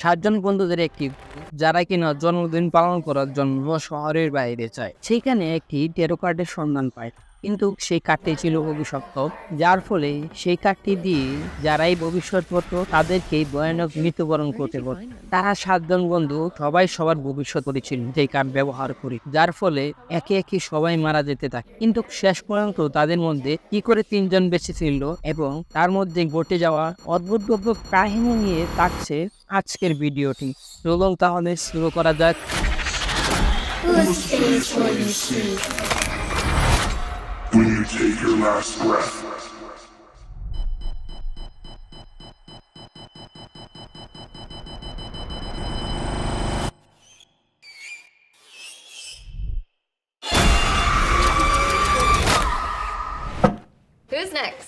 সাতজন বন্ধুদের একটি গ্রুপ যারা কিনা জন্মদিন পালন করার জন্য শহরের বাইরে যায়। সেখানে একটি টেরো কার্ডের সন্ধান পায়, কিন্তু সেই কার্ডটি ছিল অভিশপ্ত, যার ফলে সেই কার্ডটি দিয়ে যারাই ভবিষ্যৎ পড়তো তাদেরকেই ভয়ানক মৃত্যুবরণ করতে হতো। তারা সাতজন বন্ধু সবাই সবার ভবিষ্যৎ করেছিল সেই কার্ড ব্যবহার করে, যার ফলে একে একে সবাই মারা যেতে থাকে। কিন্তু শেষ পর্যন্ত তাদের মধ্যে কি করে তিনজন বেঁচে ছিল এবং তার মধ্যে ঘটে যাওয়া অদ্ভুত অদ্ভুত কাহিনী নিয়ে থাকছে আজকের ভিডিওটি। চলুন তাহলে শুরু করা যাক। Who's face for you see? When you take your last breath, Who's next?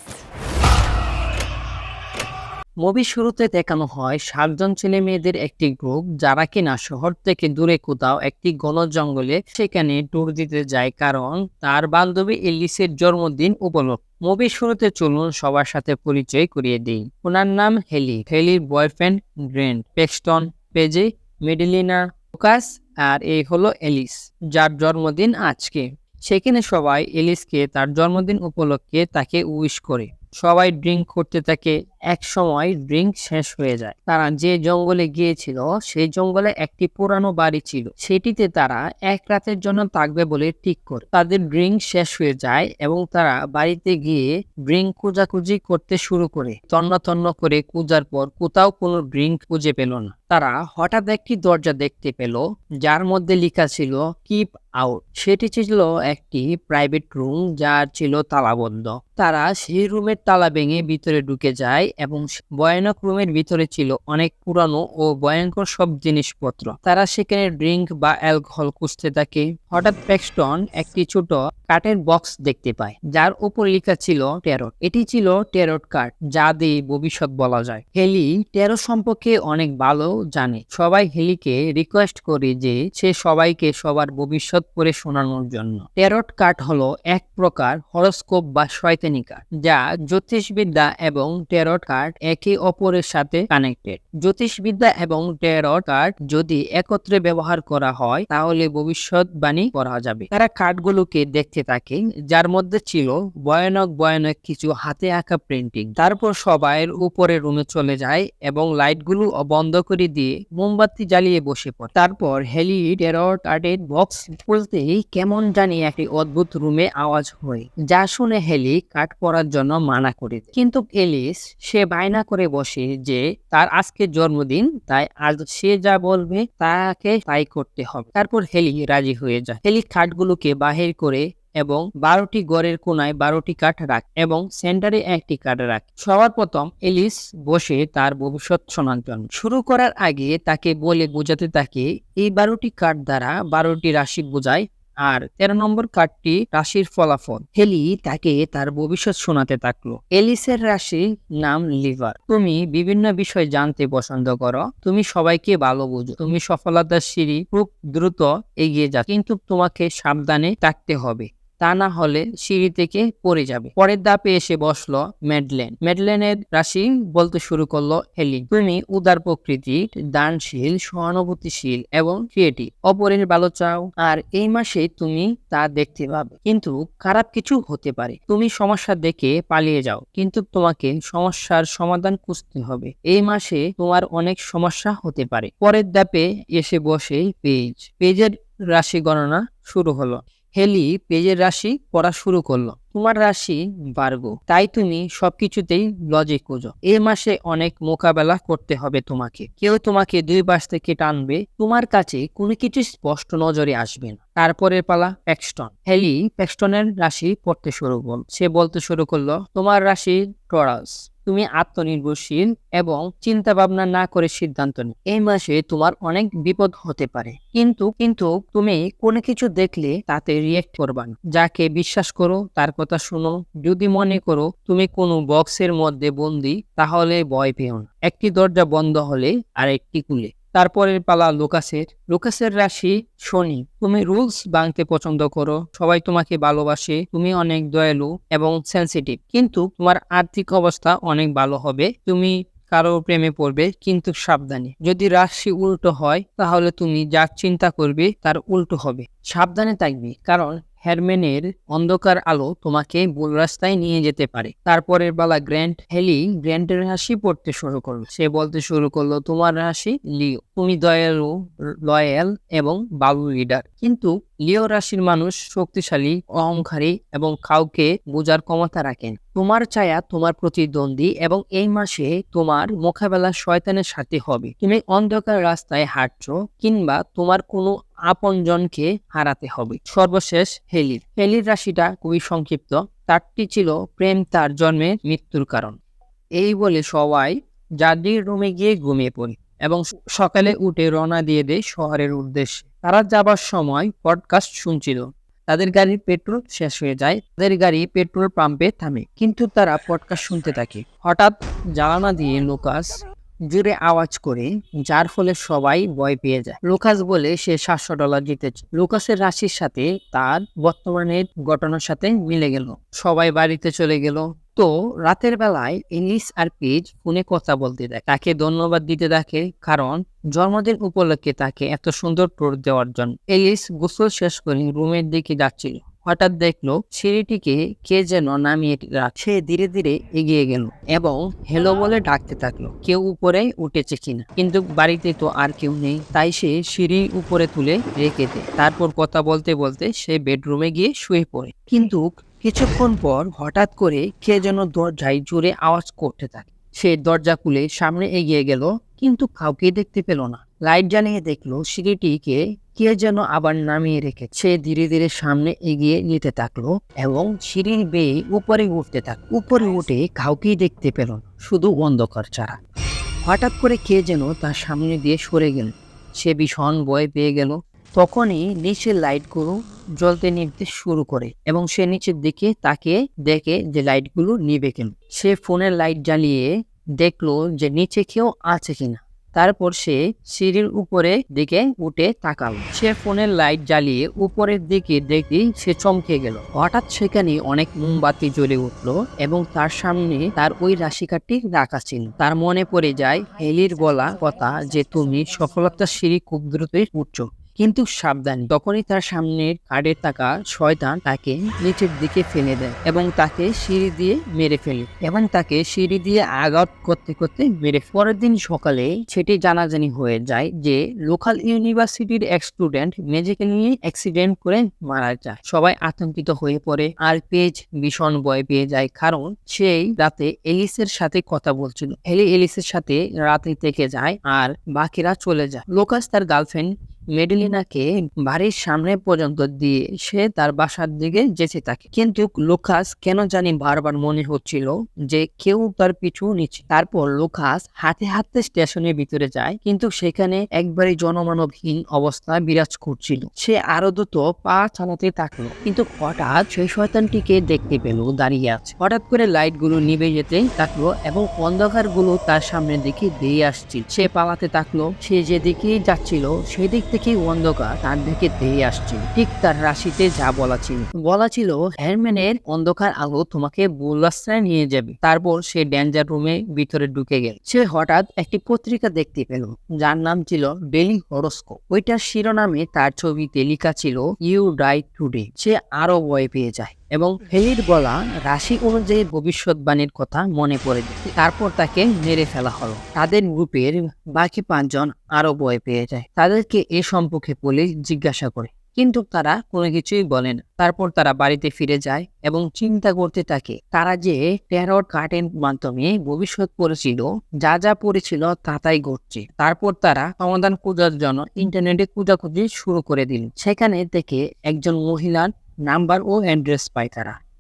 Movie শুরুতে দেখানো হয় সাতজন ছেলে মেয়েদের একটি গ্রুপ যারা কিনা শহর থেকে দূরে কোথাও একটি ঘন জঙ্গলে সেখানে ট্যুর দিতে যায়, কারণ তার বান্ধবী এলিসের জন্মদিন উপলক্ষে। মুভি শুরুতে চলুন সবার সাথে পরিচয় করিয়ে দিই। ওনার নাম হেলি, হেলির বয়ফ্রেন্ড গ্রেন্ট, পেক্সটন, পেজে, মেডেলিনা, লুকাস, আর এই হলো এলিস যার জন্মদিন আজকে। সেখানে সবাই এলিসকে তার জন্মদিন উপলক্ষে তাকে উইশ করে। সবাই ড্রিঙ্ক করতে থাকে। এক সময় ড্রিঙ্ক শেষ হয়ে যায়। তারা যে জঙ্গলে গিয়েছিল সেই জঙ্গলে একটি পুরানো বাড়ি ছিল, সেটিতে তারা এক রাতের জন্য থাকবে বলে ঠিক করে। তাদের ড্রিঙ্ক শেষ হয়ে যায় এবং তারা বাড়িতে গিয়ে ড্রিঙ্ক খোঁজাখুঁজি করতে শুরু করে। তন্ন তন্ন করে খোঁজার পর কোথাও কোনো ড্রিঙ্ক খুঁজে পেল না। তারা হঠাৎ একটি দরজা দেখতে পেল যার মধ্যে লেখা ছিল কিপ আউট। সেটি ছিল একটি প্রাইভেট রুম যার ছিল তালাবন্ধ। তারা সেই রুমের তালা ভেঙে ভিতরে ঢুকে যায় এবং ভয়ানক রুমের ভিতরে ছিল অনেক পুরানো ও ভয়ঙ্কর সব জিনিসপত্র। তারা সেখানে ড্রিঙ্ক বা অ্যালকোহল খুঁজতে থাকে। হঠাৎ পেক্সটন একটি ছোট কাঠের বক্স দেখতে পায় যার উপর লেখা ছিল ট্যারট। এটি ছিল ট্যারট কার্ড যা দিয়ে ভবিষ্যৎ বলা যায়। হেলি ট্যারট সম্পর্কে অনেক ভালো জানে। সবাই হেলিকে রিকোয়েস্ট করে যে সে সবাইকে সবার ভবিষ্যৎ পড়ে শোনানোর জন্য। ট্যারট কার্ড হলো এক প্রকার হরোস্কোপ বা শয়তানি কার্ড, যা জ্যোতিষবিদ্যা এবং ট্যারট কার্ড একে অপরের সাথে কানেক্টেড। জ্যোতিষবিদ্যা এবং ট্যারট কার্ড যদি একত্রে ব্যবহার করা হয় তাহলে ভবিষ্যৎবাণী করা যাবে। তারা কার্ডগুলোকে দেখতে থাকে যার মধ্যে ছিল ভয়ানক ভয়ানক কিছু হাতে আঁকা প্রিন্টিং। তারপর সবাই উপরের রুমে চলে যায় এবং লাইটগুলো বন্ধ করে দিয়ে মোমবাতি জ্বালিয়ে বসে পড়ে। তারপর হেলি ট্যারট কার্ডের বক্স খুলতেই কেমন জানি একটি অদ্ভুত রুমে আওয়াজ হয়, যা শুনে হেলি কার্ড পড়ার জন্য মানা করে দেয়। কিন্তু এলিস সে বায়না করে বসে যে তার আজকে জন্মদিন, তাই আজ সে যা বলবে তাকে তাই করতে হবে। তারপর হেলি রাজি হয়ে যায়। হেলি কার্ডগুলোকে বাহির করে এবং 12টি ঘরের কোনায় 12টি কার্ড রাখ এবং সেন্টারে একটি কার্ড রাখ। সবার প্রথম এলিস বসে তার ভবিষ্যৎ শোনার জন্য। শুরু করার আগে তাকে বলে বোঝাতে থাকে এই 12টি কার্ড দ্বারা 12টি রাশি বোঝায় আর 13 নম্বর কার্ডটি রাশির ফলাফল। হেলি তাকে তার ভবিষ্যৎ শোনাতে থাকলো। এলিসের রাশি নাম লিভার। তুমি বিভিন্ন বিষয় জানতে পছন্দ করো, তুমি সবাইকে ভালো বুঝো, তুমি সফলতার সিঁড়ি খুব দ্রুত এগিয়ে যাও, কিন্তু তোমাকে সাবধানে থাকতে হবে, তা না হলে সিঁড়ি থেকে পড়ে যাবে। পরের ধাপে এসে বসলো ম্যাডলেন। ম্যাডলেনের রাশি বলতে শুরু করলো হেলি, তুমি উদার প্রকৃতির, দানশীল, সহানুভূতিশীল এবং ক্রিয়েটিভ, অপরের ভালো চাও, আর এই মাসে তুমি তা দেখতে পাবে। কিন্তু খারাপ কিছু হতে পারে, তুমি সমস্যা দেখে পালিয়ে যাও, কিন্তু তোমাকে সমস্যার সমাধান খুঁজতে হবে। এই মাসে তোমার অনেক সমস্যা হতে পারে। পরের ধাপে এসে বসে পেজের রাশি গণনা শুরু হলো। হেলি পেজের রাশি পড়া শুরু করলো। তোমার রাশি ভার্গো, তাই তুমি সবকিছুতেই লজিক খোঁজো। এই মাসে অনেক মোকাবেলা করতে হবে তোমাকে। কেউ তোমাকে দুই পাশ থেকে টানবে, তোমার কাছে কোনো কিছু স্পষ্ট নজরে আসবে না। তারপরের পালা পেক্সটন। হেলি পেক্সটনের রাশি পড়তে শুরু করল। সে বলতে শুরু করলো, তোমার রাশি টরাস, তুমি আত্মনির্ভরশীল এবং চিন্তা ভাবনা না করে সিদ্ধান্ত নিও। এই মাসে তোমার অনেক বিপদ হতে পারে, কিন্তু তুমি কোনো কিছু দেখলে তাতে রিয়েক্ট করবা না। যাকে বিশ্বাস করো তার কথা শুনো। যদি মনে করো তুমি কোনো বক্সের মধ্যে বন্দী, তাহলে ভয় পেও না। একটি দরজা বন্ধ হলে আরেকটি খুলে। তারপরের পালা লুকাসের রাশি শনি। তুমি রুলস ভাঙতে পছন্দ করো, সবাই তোমাকে ভালোবাসে, তুমি অনেক দয়ালু এবং সেনসিটিভ, কিন্তু তোমার আর্থিক অবস্থা অনেক ভালো হবে। তুমি কারো প্রেমে পড়বে, কিন্তু সাবধানে। যদি রাশি উল্টো হয় তাহলে তুমি যা চিন্তা করবে তার উল্টো হবে। সাবধানে থাকবি, কারণ হেরম্যানের অন্ধকার আলো তোমাকে ভুল রাস্তায় নিয়ে যেতে পারে। তারপরের বেলা গ্র্যান্টের রাশি পড়তে শুরু করলো। সে বলতে শুরু করলো, তোমার রাশি লিও, তুমি দয়ালু, লয়াল এবং ভালো লিডার। কিন্তু লিও রাশির মানুষ শক্তিশালী, অহংকারী এবং কাউকে বোঝার ক্ষমতা রাখেন। তোমার ছায়া তোমার প্রতিদ্বন্দ্বী এবং এই মাসে তোমার মোকাবেলা শয়তানের সাথে হবে। তুমি অন্ধকার রাস্তায় হাঁটছো কিংবা তোমার কোনো আপনজনকে হারাতে হবে। সর্বশেষ হেলির রাশিটা খুবই সংক্ষিপ্ত। তারটি ছিল প্রেম তার জন্মের মৃত্যুর কারণ। এই বলে সবাই যাদের রুমে গিয়ে ঘুমিয়ে পড়ে এবং সকালে উঠে রওনা দিয়ে দেয় শহরের উদ্দেশ্যে। তারা যাবার সময় পডকাস্ট শুনছিল। তাদের গাড়ির পেট্রোল শেষ হয়ে যায়, তাদের গাড়ি পেট্রোল পাম্পে থামে, কিন্তু তারা পডকাস্ট শুনতে থাকে। হঠাৎ জানালা দিয়ে লুকাস জোরে আওয়াজ করে, যার ফলে সবাই ভয় পেয়ে যায়। লুকাস বলে সে $700 জিতেছে। লুকাসের রাশির সাথে তার বর্তমানের ঘটনার সাথে মিলে গেল। সবাই বাড়িতে চলে গেল। তো রাতের বেলায় এলিস আর পেজ ফোনে কথা বলতে থাকে, তাকে ধন্যবাদ দিতে থাকে, কারণ জন্মদিন উপলক্ষে তাকে এত সুন্দর ট্যুর দেওয়ার জন্য। এলিস গোসল শেষ করে রুমের দিকে যাচ্ছিল। হঠাৎ দেখলো সিঁড়িটিকে কে যেন নামিয়ে রাখছে। ধীরে ধীরে এগিয়ে গেল এবং হেলো বলে ডাকতে থাকলো, কেউ উপরে উঠেছে কিনা। কিন্তু বাড়িতে তো আর কেউ নেই, তাই সে সিঁড়ি উপরে তুলে রেখে দেয়। তারপর কথা বলতে বলতে সে বেডরুমে গিয়ে শুয়ে পড়ে। কিন্তু কিছুক্ষণ পর হঠাৎ করে কে যেন দরজায় জোরে আওয়াজ করতে থাকে। সে দরজা খুলে সামনে এগিয়ে গেল, কিন্তু কাউকে দেখতে পেল না। লাইট জ্বালিয়ে দেখলো সিঁড়িটিকে কে যেন আবার নামিয়ে রেখে। সে ধীরে ধীরে সামনে এগিয়ে যেতে থাকলো এবং সিঁড়ি বেয়ে উপরে উঠতে থাকলো। উপরে উঠে কাউকেই দেখতে পেল না, শুধু অন্ধকার ছাড়া। হঠাৎ করে কে যেন তার সামনে দিয়ে সরে গেল। সে ভীষণ ভয় পেয়ে গেল। তখনই নিচের লাইটগুলো জ্বলতে নিভতে শুরু করে এবং সে নিচের দিকে তাকিয়ে দেখে যে লাইটগুলো নিভে গেল। সে ফোনের লাইট জ্বালিয়ে দেখলো যে নিচে কেউ আছে কিনা। তারপর সে সিঁড়ির উপরে দিকে উঠে তাকালো। সে ফোনের লাইট জ্বালিয়ে উপরের দিকে দেখে সে চমকে গেল। হঠাৎ সেখানে অনেক মোমবাতি জ্বলে উঠলো এবং তার সামনে তার ওই রাশিকাঠটি রাখা ছিল। তার মনে পড়ে যায় হেলির বলা কথা যে তুমি সফলতার সিঁড়ি খুব দ্রুতই উঠছো, কিন্তু সাবধান। তখনই তার সামনের কার্ডে থাকা শয়তান তাকে নিচের দিকে ফেলে দেয় এবং তাকে সিঁড়ি দিয়ে মেরে ফেলে আঘাত করতে করতে মেরে। পরের দিন সকালে সেটি জানাজানি হয়ে যায় যে লোকাল ইউনিভার্সিটির এক স্টুডেন্ট ম্যাজিক্যাল নিয়ে অ্যাক্সিডেন্ট করে মারা যায়। সবাই আতঙ্কিত হয়ে পড়ে আর পেজ ভীষণ ভয় পেয়ে যায়, কারণ সেই রাতে এলিসের সাথে কথা বলছিল। এলিসের সাথে রাতে থেকে যায় আর বাকিরা চলে যায়। লোকাস তার গার্লফ্রেন্ড মেডেলিনাকে বাড়ির সামনে পর্যন্ত দিয়ে সে তার বাসার দিকে যেতে থাকে, কিন্তু লুকাস কেন জানি বারবার মনে হচ্ছিল যে কেউ তার পিছু নিচ্ছে। তারপর লুকাস হাঁটতে হাঁটতে স্টেশনের ভিতরে যায়, কিন্তু সেখানে একবারই জনমানবহীন অবস্থা বিরাজ করছিল। সে আরো দ্রুত পা চালাতে থাকলো, কিন্তু হঠাৎ সেই শয়তানটিকে দেখতে পেল দাঁড়িয়ে আছে। হঠাৎ করে লাইট গুলো নিভে যেতে থাকলো এবং অন্ধকার গুলো তার সামনের দিকে দিয়ে আসছিল। সে পালাতে থাকলো। সে যেদিকে যাচ্ছিল সেদিক থেকে অন্ধকার তার দিকে ধেয়ে আসছিল। ঠিক তার রাশিতে যা বলা ছিল হেরম্যানের অন্ধকার আলো তোমাকে ভুল রাস্তায় নিয়ে যাবে। তারপর সে ডেঞ্জার রুমে ভিতরে ঢুকে গেল। সে হঠাৎ একটি পত্রিকা দেখতে পেল যার নাম ছিল ডেইলি হরোস্কোপ। ওইটার শিরোনামে তার ছবিতে লেখা ছিল ইউ ডাই টুডে। সে আরো ভয় পেয়ে যায় এবং হেলির বলা রাশি অনুযায়ী ভবিষ্যৎবাণীর কথা মনে পড়ে যায়। তারপর তাকে মেরে ফেলা হলো। তাদের গ্রুপের বাকি 5 জন আরো ভয় পেয়ে যায়। তাদেরকে এ সম্পর্কে পুলিশ জিজ্ঞাসা করে, কিন্তু তারা কোনো কিছুই বলে না। তারপর তারা বাড়িতে ফিরে যায় এবং চিন্তা করতে থাকে তারা যে ট্যারট কার্ডের মাধ্যমে ভবিষ্যৎ পড়েছিল, যা যা পড়েছিল তাই ঘটছে। তারপর তারা সমাধান খোঁজার জন্য ইন্টারনেটে খোঁজাখুঁজি শুরু করে দিল। সেখানে থেকে একজন মহিলার নাম্বার ও অ্যাড্রেস পায়।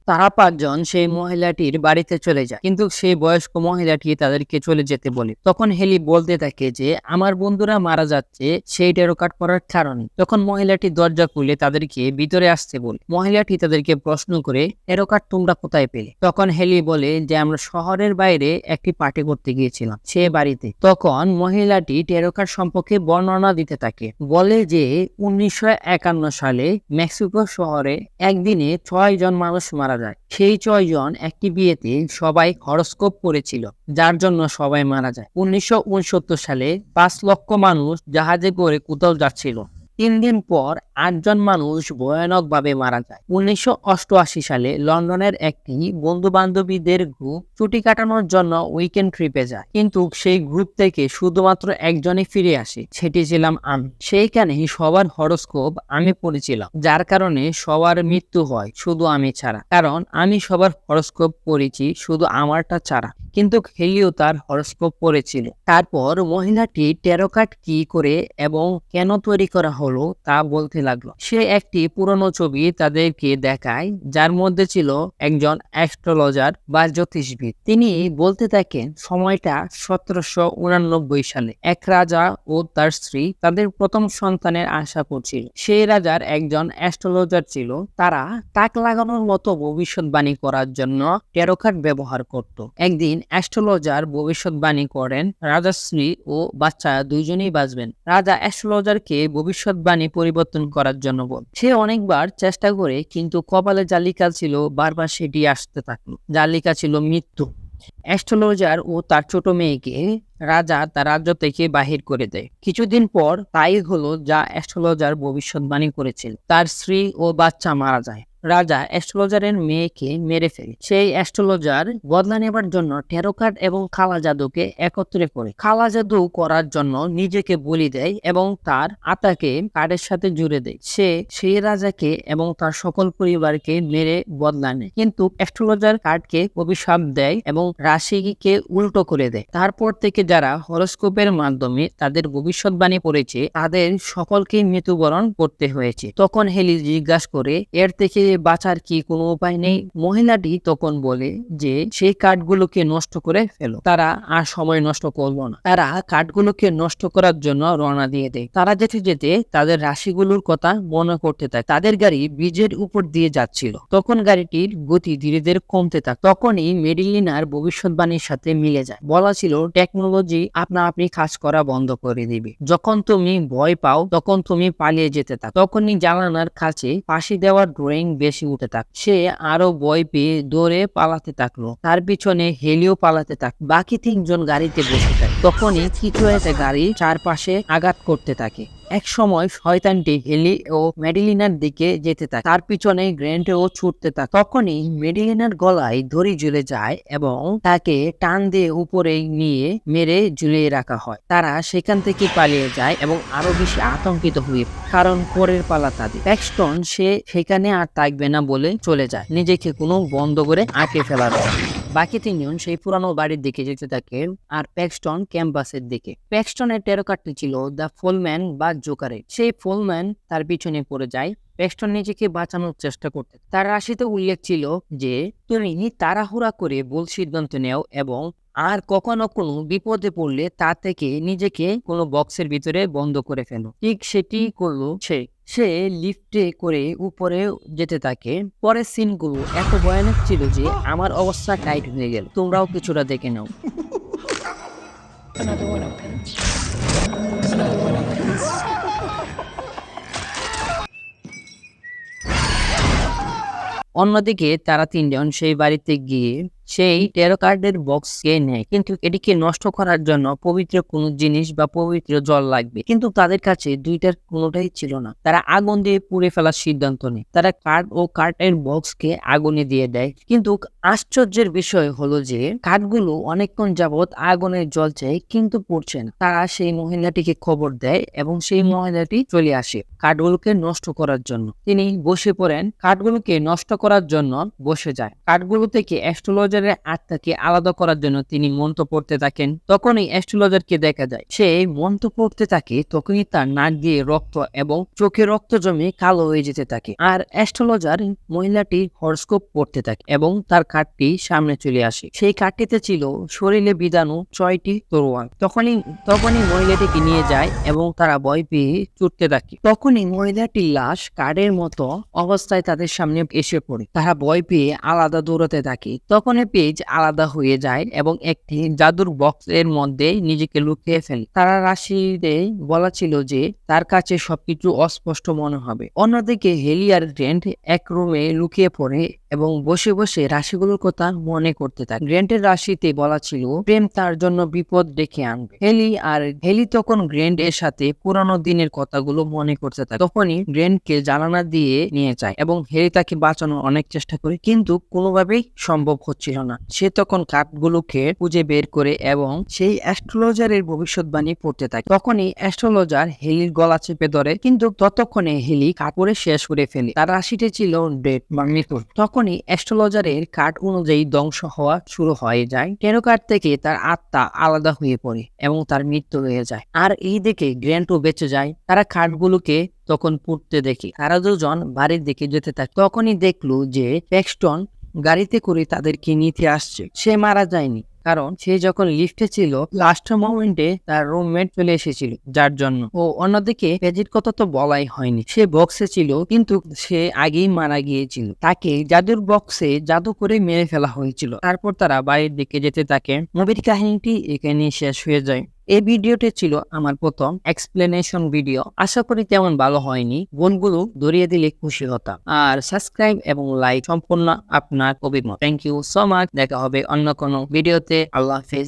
তারা 5 জন সেই মহিলাটির বাড়িতে চলে যায়, কিন্তু সেই বয়স্ক মহিলাটি তাদেরকে চলে যেতে বলে। তখন হেলি বলতে থাকে যে আমার বন্ধুরা মারা যাচ্ছে সেই ট্যারো কার্ড পড়ার কারণে। তখন মহিলাটি দরজা খুলে তাদেরকে ভিতরে আসতে বলে। মহিলাটি তাদেরকে প্রশ্ন করে, ট্যারো কার্ড তোমরা কোথায় পেলে? তখন হেলি বলে যে আমরা শহরের বাইরে একটি পার্টি করতে গিয়েছিলাম সে বাড়িতে। তখন মহিলাটি ট্যারো কার্ড সম্পর্কে বর্ণনা দিতে থাকে। বলে যে 1951 সালে মেক্সিকো শহরে একদিনে 6 জন মানুষ মারা মারা যায়। সেই 6 জন একটি বিয়েতে সবাই হরোস্কোপ পড়েছিল, যার জন্য সবাই মারা যায়। 1969 সালে 5 লক্ষ মানুষ জাহাজে করে কোথাও যাচ্ছিল। 3 দিন পর 8 জন মানুষ ভয়ানকভাবে মারা যায়। 1988 সালে লন্ডনের একটি বন্ধু বান্ধবীদের গ্রুপ ছুটি কাটানোর জন্য উইকেন্ড ট্রিপে যায়, কিন্তু সেই গ্রুপ থেকে শুধুমাত্র একজনই ফিরে আসে, সেটি ছিলাম আমি। সেইখানে সবার হরোস্কোপ আমি পড়েছিলাম, যার কারণে সবার মৃত্যু হয় শুধু আমি ছাড়া। কারণ আমি সবার হরোস্কোপ পড়েছি, শুধু আমারটা ছাড়া। কিন্তু হেলিও তার হরোস্কোপ পড়েছিল। তারপর মহিলাটি ট্যারো কার্ড কি করে এবং কেন তৈরি করা হলো তা বলতে লাগলো। সে একটি পুরনো ছবি তাদেরকে দেখায়, যার মধ্যে ছিল একজন অ্যাস্ট্রোলজার বা জ্যোতিষবিদ। তিনি বলতে থাকেন সময়টা 1789 সালে। এক রাজা ও তার স্ত্রী তাদের প্রথম সন্তানের আশা করছিল। সেই রাজার একজন অ্যাস্ট্রোলজার ছিল। তারা তাক লাগানোর মতো ভবিষ্যৎবাণী করার জন্য ট্যারো কার্ড ব্যবহার করত। একদিন অ্যাস্ট্রোলজার ভবিষ্যৎবাণী করেন রাজার স্ত্রী ও বাচ্চা দুইজনেই বাঁচবেন। রাজা অ্যাস্ট্রোলজারকে ভবিষ্যৎবাণী পরিবর্তন করার জন্য বল। সে অনেকবার চেষ্টা করে, কিন্তু কপালে যা লেখা ছিল বারবার সেটি আসতে থাকলো। যা লেখা ছিল মৃত্যু। অ্যাস্ট্রোলজার ও তার ছোট মেয়েকে রাজা তার রাজ্য থেকে বাহির করে দেয়। কিছুদিন পর তাই হলো যা অ্যাস্ট্রোলজার ভবিষ্যৎবাণী করেছিল। তার স্ত্রী ও বাচ্চা মারা যায়। রাজা অ্যাস্ট্রোলজারের মেয়েকে মেরে ফেলে। সেই অ্যাস্ট্রোলজার বদলা নেবার জন্য ট্যারো কার্ড এবং কালা জাদুকে একত্রে করে কালা জাদু করার জন্য নিজেকে বলি দেয় এবং তার আত্মাকে কার্ডের সাথে জুড়ে দেয়। সে সেই রাজাকে এবং তার সকল পরিবারকে মেরে বদলা নেয়, কিন্তু অ্যাস্ট্রোলজার কার্ডকে অভিশাপ দেয় এবং রাশিকে উল্টো করে দেয়। তারপর থেকে যারা হরোস্কোপের মাধ্যমে তাদের ভবিষ্যৎবাণী পড়েছে, তাদের সকলকে মৃত্যুবরণ করতে হয়েছে। তখন হেলি জিজ্ঞাসা করে, এর থেকে বাঁচার কি কোনো উপায় নেই? মহিলাটি তখন বলে যে সেই কার্ডগুলোকে নষ্ট করে ফেলো। তারা আর সময় নষ্ট করলো না। তারা কার্ডগুলোকে নষ্ট করার জন্য রওনা দিয়ে দেয়। তারা যেতে যেতে তাদের রাশিগুলোর কথা মনে করতে থাকে। তাদের গাড়ি ব্রিজের উপর দিয়ে যাচ্ছিল। তখন গাড়িটির গতি ধীরে ধীরে কমতে থাকে। তখনই মেডিলিনার ভবিষ্যৎবাণীর সাথে মিলে যায়। বলা ছিল টেকনোলজি আপনা আপনি কাজ করা বন্ধ করে দিবে। যখন তুমি ভয় পাও তখন তুমি পালিয়ে যেতে থাকো। তখনই জানালার কাছে ফাঁসি দেওয়ার ড্রয়িং বেশি উঠে থাক। সে আরো ভয় পেয়ে দৌড়ে পালাতে থাকলো। তার পিছনে হেলিও পালাতে থাক। বাকি 3 জন গাড়িতে বসে থাকে। তখনই কিছু একটা গাড়ি চারপাশে আঘাত করতে থাকে। এক সময় শয়তানটি হেলি ও মেডিলিনার দিকে যেতে থাকে। তার পিছনে গ্র্যান্টও ছুটতে থাকে। তখনই মেডিলিনার গলায় দড়ি ঝুলে যায় এবং তাকে টান দিয়ে উপরে নিয়ে মেরে ঝুলিয়ে রাখা হয়। তারা সেখান থেকে পালিয়ে যায় এবং আরো বেশি আতঙ্কিত হয়ে পড়ে, কারণ পরের পালা তাদের। প্যাক্সটন সে সেখানে আর থাকবে না বলে চলে যায়, নিজেকে কোনো বন্ধ করে আটকে ফেলার জন্য। বাকি 3 জন সেই পুরানো বাড়ির দিকে যেতে থাকে আর প্যাক্সটন ক্যাম্পাসের দিকে। প্যাক্সটনের ট্যারো কার্ডটি ছিল দ্য ফোলম্যান বা জোকারের। সেই ফোলম্যান তার পিছনে পড়ে যায়। প্যাক্সটন নিজেকে বাঁচানোর চেষ্টা করতে। তার রাশিতে উল্লেখ ছিল যে তুমি তাড়াহুড়া করে ভুল সিদ্ধান্ত নেও এবং আর কখনো কোনো বিপদে পড়লে তা থেকে নিজেকে কোনো বক্সের ভিতরে বন্ধ করে ফেলো। ঠিক সেটি করলো সে। সে লিফটে করে উপরে যেতে থাকে। পরের সিনগুলো এত ভয়ানক ছিল যে আমার অবস্থা টাইট হয়ে গেল। তোমরাও কিছুটা দেখে নাও। Another one opens. Another one opens. অন্যদিকে তারা 3 জন সেই বাড়িতে গিয়ে সেই ট্যারো কার্ডের বক্সকে নেয়, কিন্তু এটিকে নষ্ট করার জন্য পবিত্র কোনো জিনিস বা পবিত্র জল লাগবে। কিন্তু তাদের কাছে দুইটার কোনোটাই ছিল না। তারা আগুন দিয়ে পুড়ে ফেলার সিদ্ধান্ত নেয়। তারা কার্ড ও কার্ডের বক্সকে আগুনে দিয়ে দেয়। কিন্তু আশ্চর্যের বিষয় হলো যে কার্ডগুলো অনেকক্ষণ যাবৎ আগুনে জ্বলছে কিন্তু পুড়ছে না। তারা সেই মহিলাটিকে খবর দেয় এবং সেই মহিলাটি চলে আসে কার্ডগুলোকে নষ্ট করার জন্য। তিনি বসে পড়েন, কার্ডগুলোকে নষ্ট করার জন্য বসে যায়। কার্ডগুলো থেকে অ্যাস্ট্রোলজারের আত্মাকে আলাদা করার জন্য তিনি মন্ত্র পড়তে থাকেন। তখনই অ্যাস্ট্রোলজারকে দেখা যায়। সে মন্ত্র পড়তে থাকে, তখনই তার নাক দিয়ে রক্ত এবং চোখে রক্ত জমে কালো হয়ে যেতে থাকে। আর অ্যাস্ট্রোলজার মহিলাটি হরোস্কোপ পড়তে থাকে এবং তার কার্ডটি সামনে চলে আসে। সেই কার্ডটিতে ছিল শরীরে বিধানো 6টি তরোয়াল। তখনই মহিলাটিকে নিয়ে যায় এবং তারা ভয় পেয়ে ছুটতে থাকে। তখনই মহিলাটির লাশ কার্ডের মতো অবস্থায় তাদের সামনে এসে পড়ে। তারা ভয় পেয়ে আলাদা দৌড়াতে থাকে। তখনই পেজ আলাদা হয়ে যায় এবং একটি জাদুর বক্সের মধ্যে নিজেকে লুকিয়ে ফেলে। তারা রাশিতে বলা ছিল যে তার কাছে সবকিছু অস্পষ্ট মনে হবে। অন্যদিকে হেলি আর গ্র্যান্ট এক রুমে লুকিয়ে পড়ে এবং বসে বসে রাশিগুলোর কথা মনে করতে থাকে। গ্র্যান্টের রাশিতে বলা ছিল প্রেম তার জন্য বিপদ ডেকে আনবে। হেলি তখন গ্র্যান্ট এর সাথে পুরানো দিনের কথাগুলো মনে করতে থাকে। তখনই গ্র্যান্টকে জানালা দিয়ে নিয়ে যায় এবং হেলি তাকে বাঁচানোর অনেক চেষ্টা করে, কিন্তু কোনোভাবেই সম্ভব হচ্ছিল না। সে তখন কার্ডগুলোকে খুঁজে বের করে এবং সেই অ্যাস্ট্রোলজারের ভবিষ্যৎবাণী পড়তে থাকে। তখনই অ্যাস্ট্রোলজার হেলির গলা চেপে ধরে, কিন্তু ততক্ষণে হেলি কার্ড পড়ে শেষ করে ফেলে। তার রাশিতে ছিল ডেথ বা মৃত্যু। তখনই অ্যাস্ট্রোলজারের কার্ড অনুযায়ী ধ্বংস হওয়া শুরু হয়ে যায়। টেরো কার্ড থেকে তার আত্মা আলাদা হয়ে পড়ে এবং তার মৃত্যু হয়ে যায়। আর এই দেখে গ্র্যান্টও বেঁচে যায়। তারা কার্ডগুলোকে তখন পড়তে দেখে তারা দুজন বাড়ির দিকে যেতে থাকে। তখনই দেখলো যে প্যাক্সটন গাড়িতে করে তাদেরকে নিতে আসছে। সে মারা যায়নি, কারণ সে যখন লিফটে ছিল লাস্ট মোমেন্টে তার রুমমেট চলে এসেছিল, যার জন্য। ও অন্যদিকে পেজির কথা তো বলাই হয়নি, সে বক্সে ছিল কিন্তু সে আগেই মারা গিয়েছিল। তাকে জাদুর বক্সে জাদু করে মেরে ফেলা হয়েছিল। তারপর তারা বাড়ির দিকে যেতে থাকে। মুভির কাহিনীটি এখানে শেষ হয়ে যায়। এই ভিডিওটি ছিল আমার প্রথম এক্সপ্লেনেশন ভিডিও। আশা করি তেমন ভালো হয়নি, গুণগুলো ধরিয়ে দিলে খুশি হতাম। আর সাবস্ক্রাইব এবং লাইক সম্পূর্ণ আপনার অভিমত। Thank you so much. দেখা হবে অন্য কোনো ভিডিওতে। আল্লাহ হাফেজ।